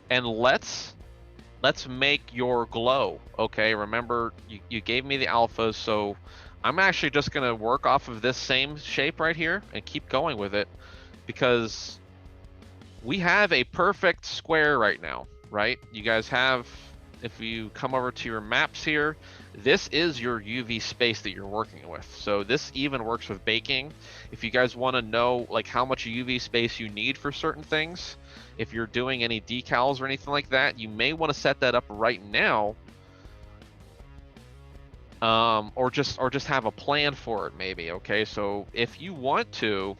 and let's make your glow. Okay, remember you gave me the alphas, so I'm actually just gonna work off of this same shape right here and keep going with it, because we have a perfect square right now, right? You guys have, if you come over to your maps here, this is your UV space that you're working with. So this even works with baking. If you guys want to know like how much UV space you need for certain things, if you're doing any decals or anything like that, you may want to set that up right now, or just have a plan for it maybe. Okay, so if you want to,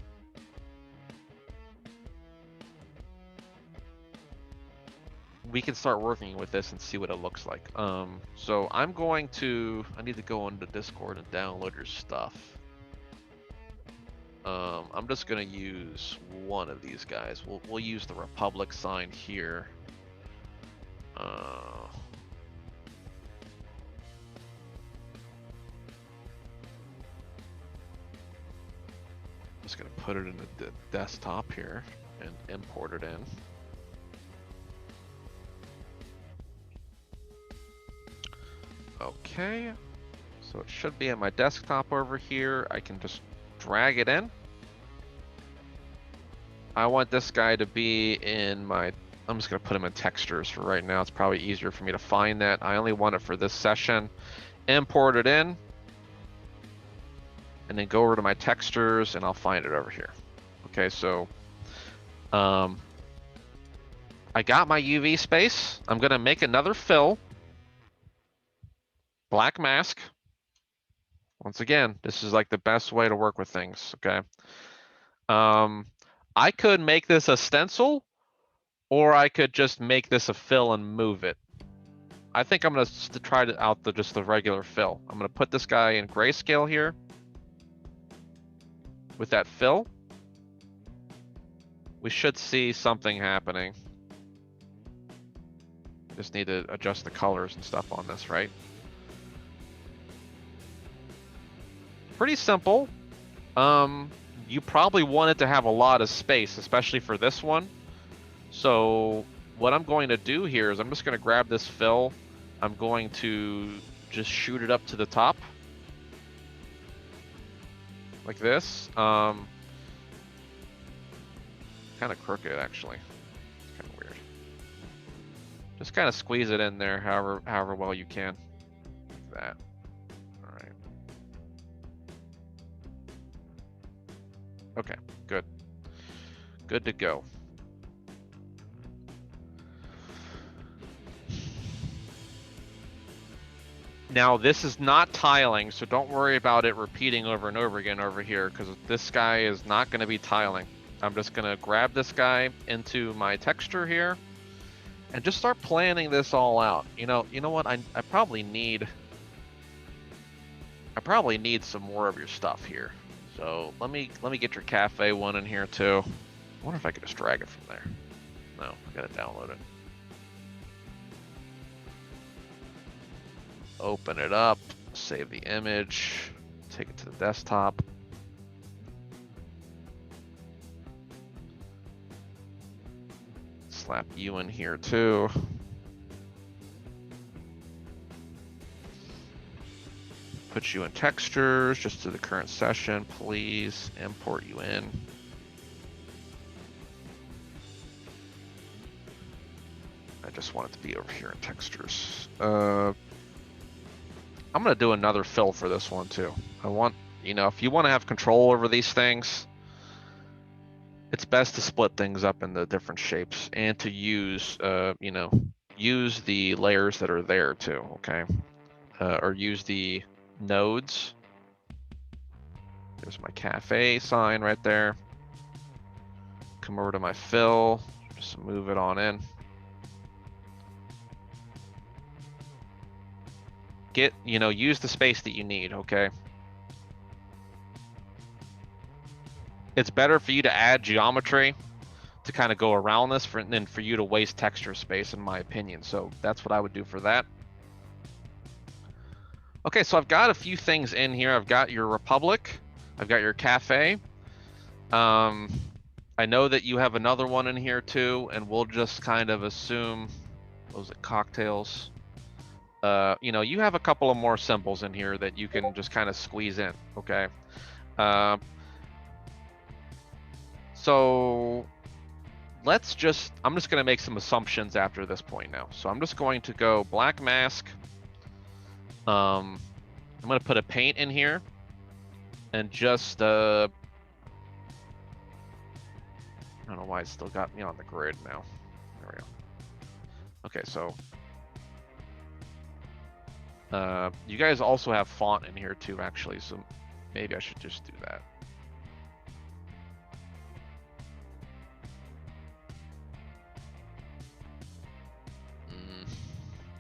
we can start working with this and see what it looks like. So I need to go into Discord and download your stuff. I'm just gonna use one of these guys. We'll use the Republic sign here. Just gonna put it in the desktop here and import it in. Okay, so it should be in my desktop over here. I can just drag it in. I want this guy to be in my, I'm just gonna put him in textures for right now. It's probably easier for me to find that. I only want it for this session. Import it in, and then go over to my textures and I'll find it over here. Okay, so I got my UV space. I'm gonna make another fill. Black mask. Once again, this is like the best way to work with things, okay? I could make this a stencil, or I could just make this a fill and move it. I think I'm gonna try out just the regular fill. I'm gonna put this guy in grayscale here with that fill. We should see something happening. Just need to adjust the colors and stuff on this, right? Pretty simple. You probably want it to have a lot of space, especially for this one. So what I'm going to do here is I'm just going to grab this fill. I'm going to just shoot it up to the top. Like this. Kind of crooked, actually. It's kind of weird. Just kind of squeeze it in there however well you can. Like that. All right. Okay, good. Good to go. Now this is not tiling, so don't worry about it repeating over and over again over here, because this guy is not going to be tiling. I'm just going to grab this guy into my texture here and just start planning this all out. You know what? I probably need some more of your stuff here. So let me get your cafe one in here too. I wonder if I could just drag it from there. No, I gotta download it. Open it up, save the image, take it to the desktop. Slap you in here too. Put you in textures, just to the current session, please import you in. I just want it to be over here in textures. I'm gonna do another fill for this one too. I want, if you want to have control over these things, it's best to split things up into different shapes and to use, use the layers that are there too, okay? Or use the nodes. There's my cafe sign right there. Come over to my fill, just move it on in. Use the space that you need, okay? It's better for you to add geometry to kind of go around this than for you to waste texture space, in my opinion. So that's what I would do for that. Okay, so I've got a few things in here. I've got your Republic. I've got your cafe. I know that you have another one in here too, and we'll just kind of assume, what was it, cocktails? You know, you have a couple of more symbols in here that you can just kind of squeeze in, okay? So let's just, I'm just gonna make some assumptions after this point now. So I'm just going to go black mask. I'm gonna put a paint in here and just, I don't know why it still got me on the grid now. There we go. Okay, so you guys also have font in here too, actually, so maybe I should just do that.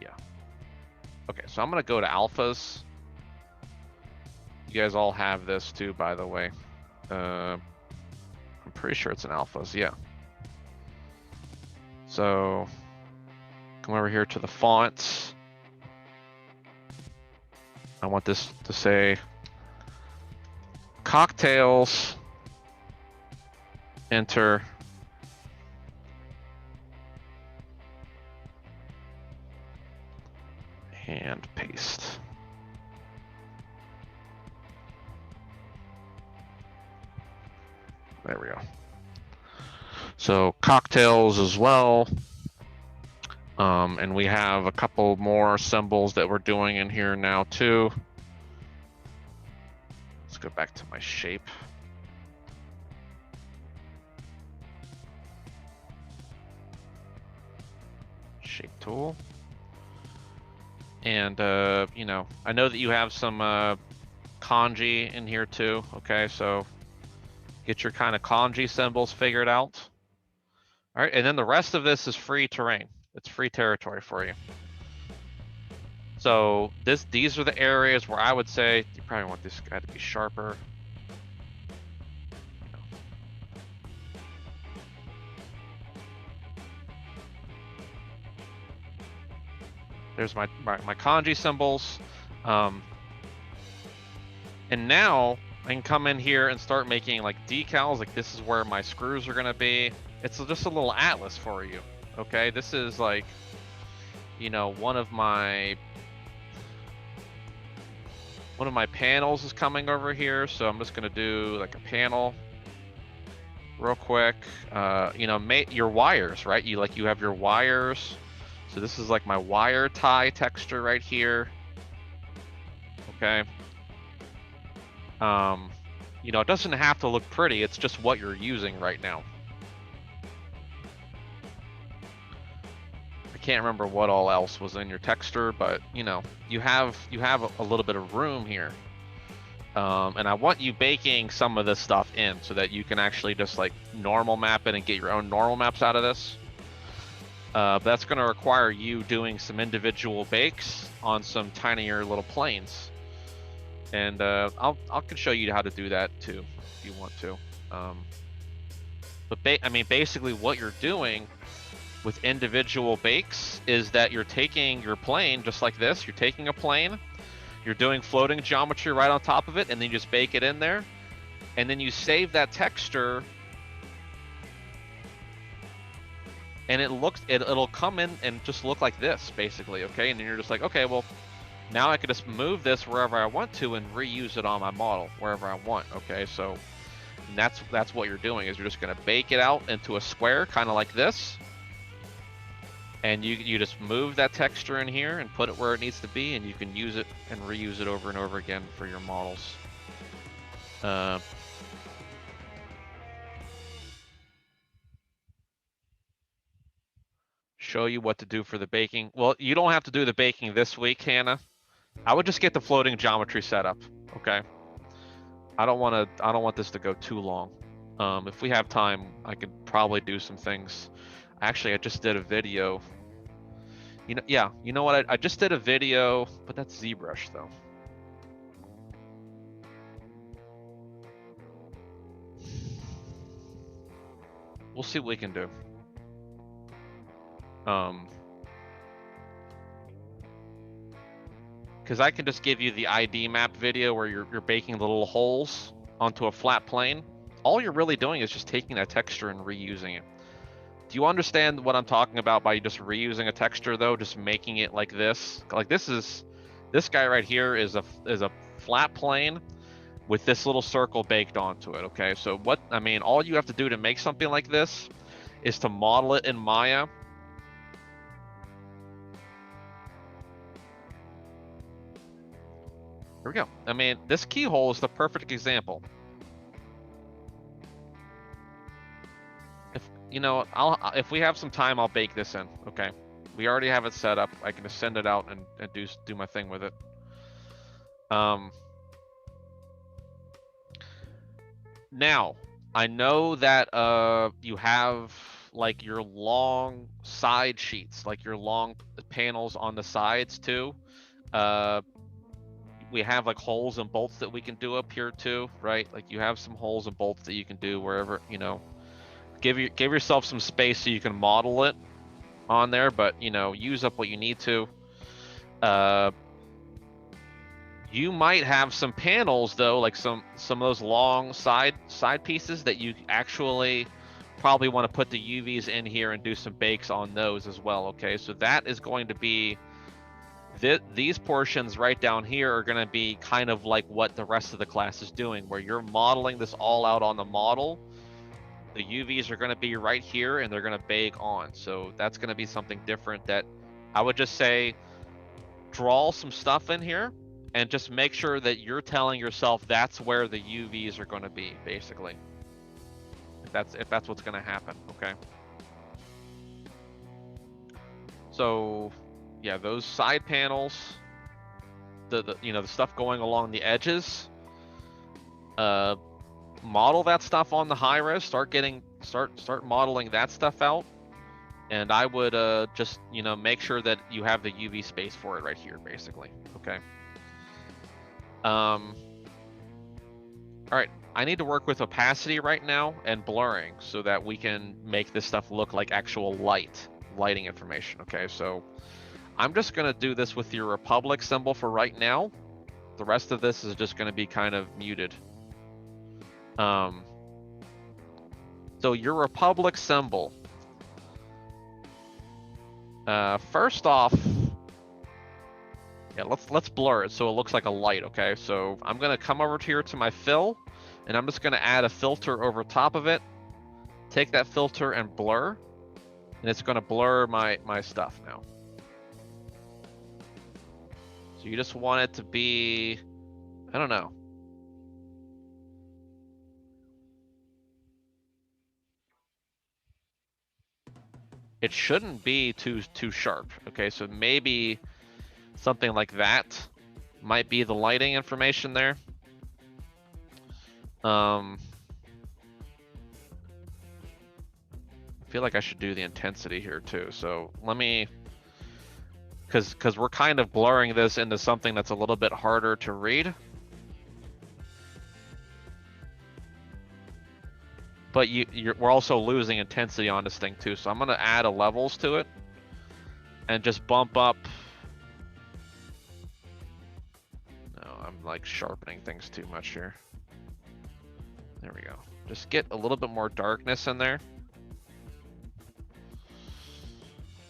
Yeah. Okay, so I'm gonna go to alphas. You guys all have this too, by the way. I'm pretty sure it's an alphas, yeah. So come over here to the fonts. I want this to say cocktails, enter, and paste. There we go. So cocktails as well. And we have a couple more symbols that we're doing in here now too. Let's go back to my shape. Shape tool. And, you know, I know that you have some kanji in here too. Okay, so get your kind of kanji symbols figured out. All right, and then the rest of this is free terrain. It's free territory for you. So these are the areas where I would say you probably want this guy to be sharper. There's my kanji symbols. And now I can come in here and start making like decals. Like this is where my screws are gonna be. It's just a little atlas for you. Okay, this is like, you know, one of my panels is coming over here. So I'm just gonna do like a panel real quick. You know, your wires, right? You have your wires. So this is like my wire tie texture right here. Okay. You know, it doesn't have to look pretty. It's just what you're using right now. I can't remember what all else was in your texture, but you know, you have a little bit of room here. And I want you baking some of this stuff in so that you can actually just like normal map it and get your own normal maps out of this. But that's going to require you doing some individual bakes on some tinier little planes. And I can show you how to do that too, if you want to. But I mean, basically what you're doing with individual bakes is that you're taking your plane just like this. You're taking a plane, you're doing floating geometry right on top of it, and then you just bake it in there. And then you save that texture, and it'll come in and just look like this, basically, okay? And then you're just like, okay, well, now I can just move this wherever I want to and reuse it on my model wherever I want, okay? So that's what you're doing, is you're just gonna bake it out into a square, kind of like this. And you just move that texture in here and put it where it needs to be, and you can use it and reuse it over and over again for your models. Show you what to do for the baking. Well, you don't have to do the baking this week, Hannah. I would just get the floating geometry set up, okay? I don't want this to go too long. If we have time, I could probably do some things. Actually, I just did a video. You know, yeah, you know what? I just did a video, but that's ZBrush though. We'll see what we can do. Because I can just give you the ID map video where you're baking the little holes onto a flat plane, all you're really doing is just taking that texture and reusing it. Do you understand what I'm talking about by just reusing a texture though? Just making it like this. Like this guy right here is a flat plane with this little circle baked onto it. Okay, so what I mean, all you have to do to make something like this is to model it in Maya. Here we go. I mean, this keyhole is the perfect example. You know, if we have some time, I'll bake this in. Okay, we already have it set up. I can just send it out and do my thing with it. Now I know that you have like your long side sheets, like your long panels on the sides too. We have like holes and bolts that we can do up here too, right? Like you have some holes and bolts that you can do wherever, you know. Give yourself some space so you can model it on there, but you know, use up what you need to. You might have some panels though, like some of those long side pieces that you actually probably want to put the UVs in here and do some bakes on those as well. Okay, so that is going to be these portions right down here are going to be kind of like what the rest of the class is doing, where you're modeling this all out on the model. The UVs are going to be right here and they're going to bake on. So that's going to be something different that I would just say draw some stuff in here and just make sure that you're telling yourself that's where the UVs are going to be, basically. If that's what's going to happen, okay? So yeah, those side panels, the you know, the stuff going along the edges, model that stuff on the high res. Start modeling that stuff out, and I would just, you know, make sure that you have the UV space for it right here, basically. Okay. All right, I need to work with opacity right now and blurring so that we can make this stuff look like actual lighting information. Okay, so I'm just gonna do this with your Republic symbol for right now. The rest of this is just gonna be kind of muted. So your Republic symbol. First off, yeah, let's blur it so it looks like a light. Okay, so I'm gonna come over here to my fill, and I'm just gonna add a filter over top of it. Take that filter and blur, and it's gonna blur my stuff now. So you just want it to be, I don't know. It shouldn't be too sharp. Okay, so maybe something like that might be the lighting information there. I feel like I should do the intensity here too. So let me, because we're kind of blurring this into something that's a little bit harder to read. But we're also losing intensity on this thing too. So I'm gonna add a levels to it and just bump up. No, I'm like sharpening things too much here. There we go. Just get a little bit more darkness in there.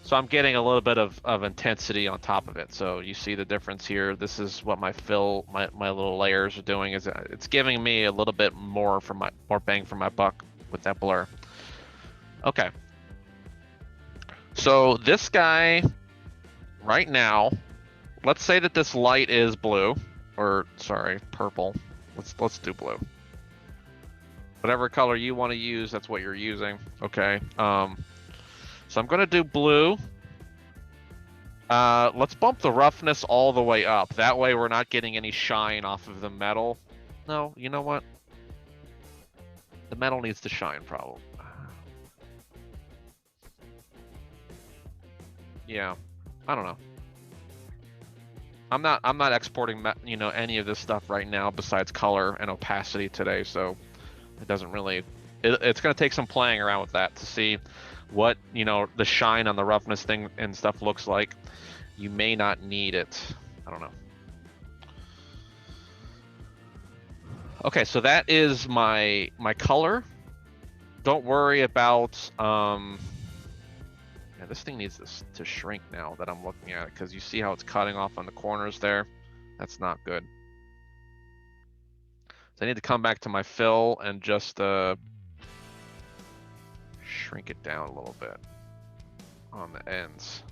So I'm getting a little bit of intensity on top of it. So you see the difference here. This is what my fill, my little layers are doing, is it's giving me a little bit more bang for my buck with that blur. Okay. So this guy right now, let's say that this light is blue, or sorry, purple. Let's do blue. Whatever color you want to use, that's what you're using. Okay. So I'm gonna do blue. Let's bump the roughness all the way up. That way we're not getting any shine off of the metal. No, you know what? The metal needs to shine, probably. Yeah, I don't know. I'm not exporting, you know, any of this stuff right now besides color and opacity today, so it doesn't really. It's gonna take some playing around with that to see what, you know, the shine on the roughness thing and stuff looks like. You may not need it. I don't know. Okay, so that is my color. Don't worry about yeah, this thing needs this to shrink now that I'm looking at it, because you see how it's cutting off on the corners there. That's not good. So I need to come back to my fill and just shrink it down a little bit on the ends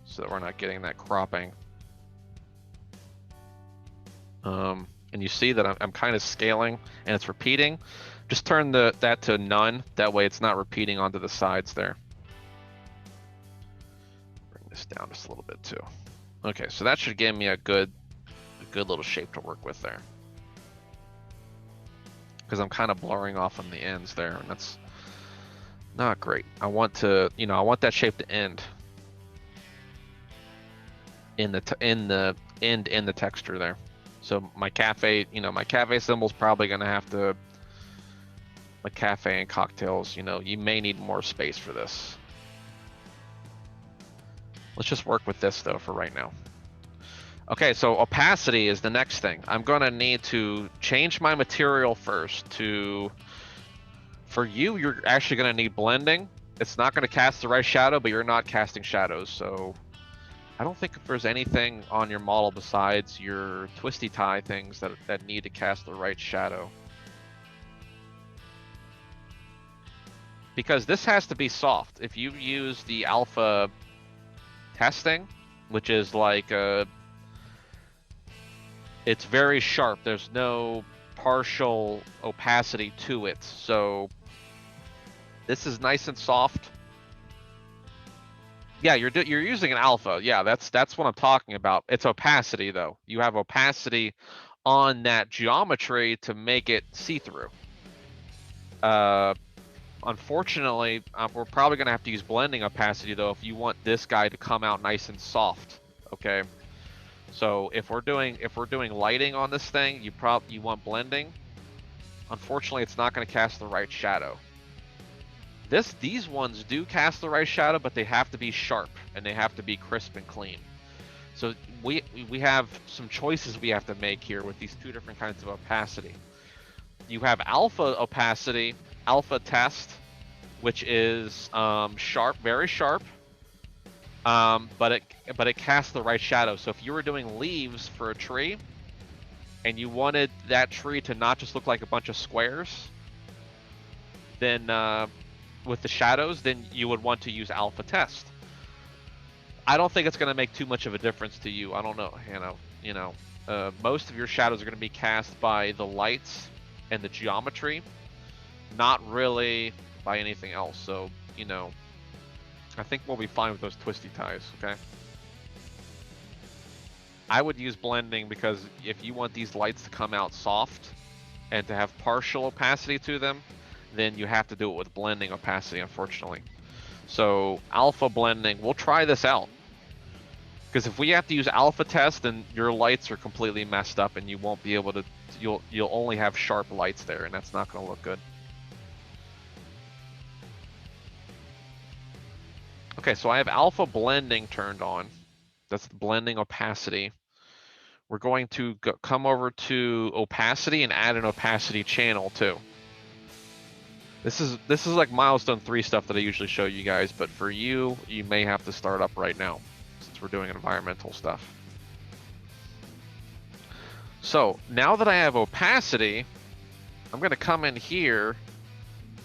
so that we're not getting that cropping. And you see that I'm kind of scaling and it's repeating. Just turn that to none. That way it's not repeating onto the sides there. Bring this down just a little bit too. Okay, so that should give me a good little shape to work with there. Because I'm kind of blurring off on the ends there, and that's not great. I want to, I want that shape to end in the texture there. So my cafe, my cafe symbol's probably gonna have to, like cafe and cocktails, you may need more space for this. Let's just work with this though for right now. Okay, so opacity is the next thing. I'm gonna need to change my material first to, for you, you're actually gonna need blending. It's not gonna cast the right shadow, but you're not casting shadows, so I don't think if there's anything on your model besides your twisty tie things that need to cast the right shadow. Because this has to be soft. If you use the alpha testing, which is like it's very sharp. There's no partial opacity to it. So this is nice and soft. Yeah, you're using an alpha. Yeah, that's what I'm talking about. It's opacity though. You have opacity on that geometry to make it see-through. Unfortunately, we're probably gonna have to use blending opacity though if you want this guy to come out nice and soft. Okay. So if we're doing lighting on this thing, you want blending. Unfortunately, it's not going to cast the right shadow. These ones do cast the right shadow, but they have to be sharp and they have to be crisp and clean. So we have some choices we have to make here with these two different kinds of opacity. You have alpha opacity, alpha test, which is sharp, very sharp. But it casts the right shadow. So if you were doing leaves for a tree, and you wanted that tree to not just look like a bunch of squares, then with the shadows, then you would want to use alpha test. I don't think it's going to make too much of a difference to you. I don't know, most of your shadows are going to be cast by the lights and the geometry, not really by anything else. So, I think we'll be fine with those twisty ties, okay? I would use blending because if you want these lights to come out soft and to have partial opacity to them, then you have to do it with blending opacity, unfortunately. So alpha blending, we'll try this out. Because if we have to use alpha test, then your lights are completely messed up and you won't be able to, you'll only have sharp lights there and that's not going to look good. Okay, so I have alpha blending turned on. That's blending opacity. We're going to come over to opacity and add an opacity channel too. This is like milestone 3 stuff that I usually show you guys, but for you, you may have to start up right now since we're doing environmental stuff. So now that I have opacity, I'm gonna come in here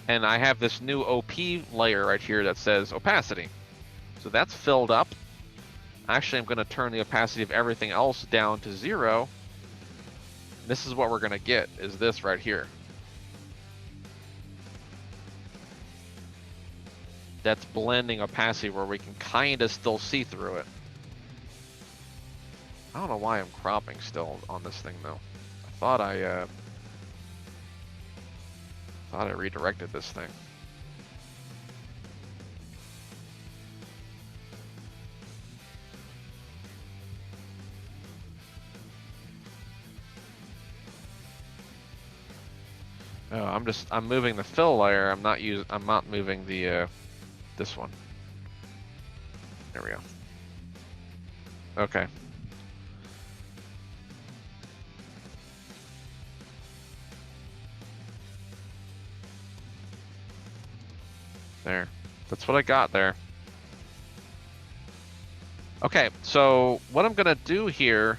and I have this new OP layer right here that says opacity. So that's filled up. Actually, I'm gonna turn the opacity of everything else down to 0. This is what we're gonna get, is this right here. That's blending opacity where we can kind of still see through it. I don't know why I'm cropping still on this thing though. I thought I redirected this thing. Oh, I'm moving the fill layer. I'm not moving the this one. There we go. Okay. There. That's what I got there. Okay, so what I'm gonna do here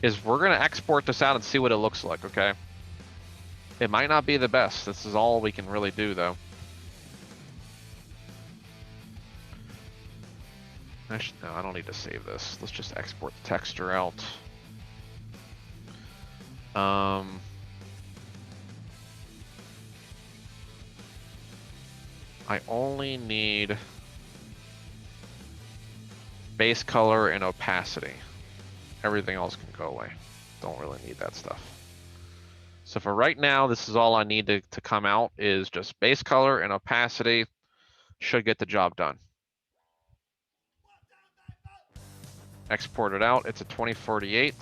is we're gonna export this out and see what it looks like, okay? It might not be the best. This is all we can really do, though. Actually, no, I don't need to save this. Let's just export the texture out. I only need base color and opacity. Everything else can go away. Don't really need that stuff. So for right now, this is all I need to come out is just base color and opacity. Should get the job done. Export it out. It's a 2048.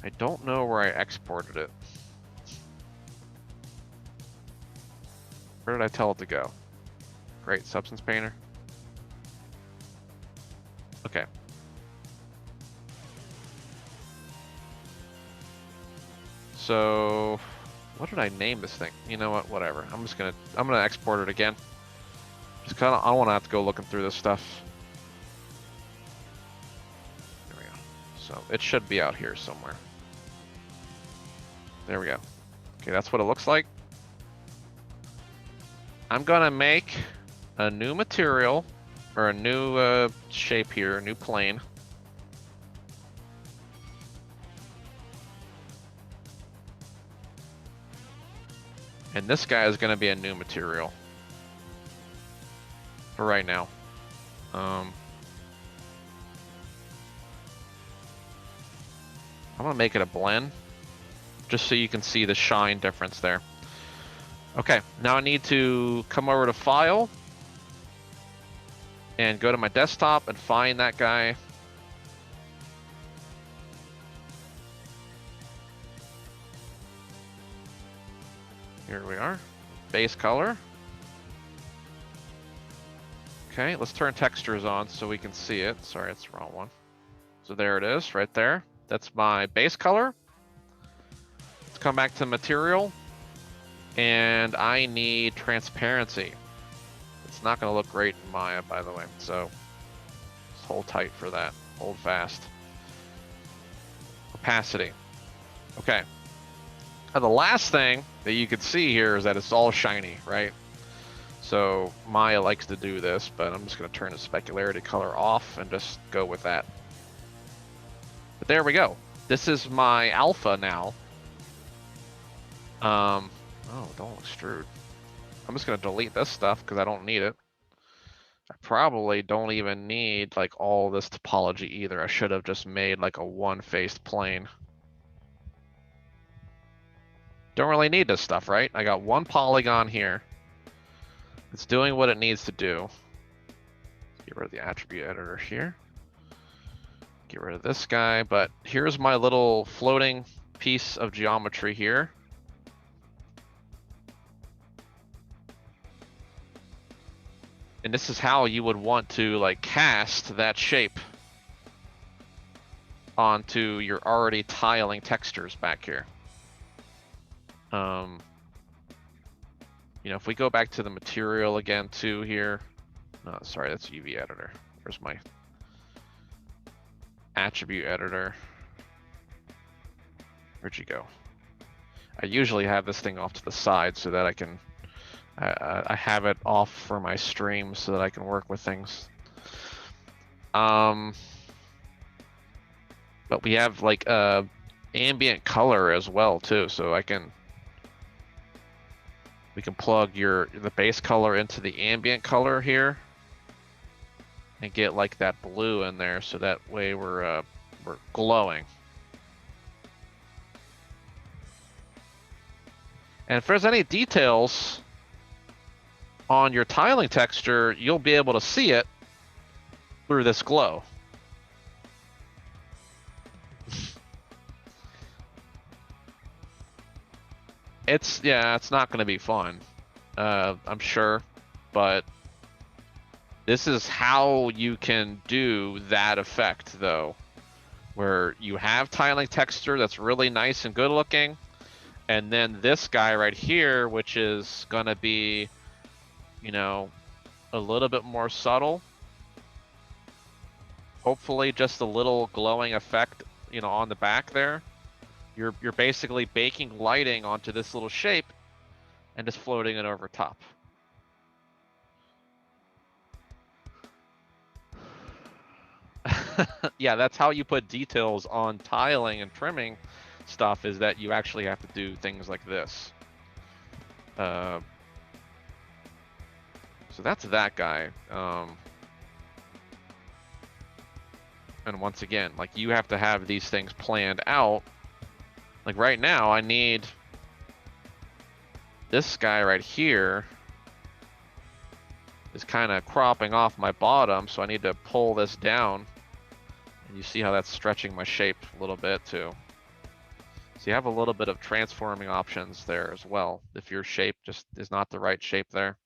I don't know where I exported it. Where did I tell it to go? Great, Substance Painter. Okay. So, what did I name this thing? You know what? Whatever. I'm gonna export it again. Just kind of, I don't want to have to go looking through this stuff. There we go. So it should be out here somewhere. There we go. Okay, that's what it looks like. I'm gonna make a new material, or a new shape here, a new plane. And this guy is gonna be a new material. For right now. I'm gonna make it a blend, just so you can see the shine difference there. Okay, now I need to come over to File, and go to my desktop and find that guy. Here we are, base color. Okay, let's turn textures on so we can see it. Sorry, it's the wrong one. So there it is, right there. That's my base color. Let's come back to material. And I need transparency. It's not going to look great in Maya, by the way. So just hold tight for that. Hold fast. Opacity. Okay. Now the last thing that you can see here is that it's all shiny, right? So Maya likes to do this, but I'm just going to turn the specularity color off and just go with that. But there we go. This is my alpha now. Oh, don't extrude. I'm just going to delete this stuff because I don't need it. I probably don't even need like all this topology either. I should have just made like a one-faced plane. Don't really need this stuff, right? I got one polygon here. It's doing what it needs to do. Get rid of the attribute editor here. Get rid of this guy, but here's my little floating piece of geometry here. And this is how you would want to like cast that shape onto your already tiling textures back here. You know, if we go back to the material again too here. No, sorry, that's UV editor. Where's my attribute editor? Where'd you go? I usually have this thing off to the side so that I can I have it off for my streams so that I can work with things. But we have like ambient color as well too, so we can plug the base color into the ambient color here and get like that blue in there, so that way we're glowing. And if there's any details on your tiling texture, you'll be able to see it through this glow. It's not going to be fun, I'm sure, but this is how you can do that effect, though, where you have tiling texture that's really nice and good looking, And then this guy right here, which is gonna be, you know, a little bit more subtle. Hopefully just a little glowing effect, you know, on the back there. You're basically baking lighting onto this little shape and just floating it over top. Yeah, that's how you put details on tiling and trimming stuff, is that you actually have to do things like this. So that's that guy. And once again, like, you have to have these things planned out. Like right now, I need this guy right here is kind of cropping off my bottom, so I need to pull this down. And you see how that's stretching my shape a little bit too. So you have a little bit of transforming options there as well, if your shape just is not the right shape there.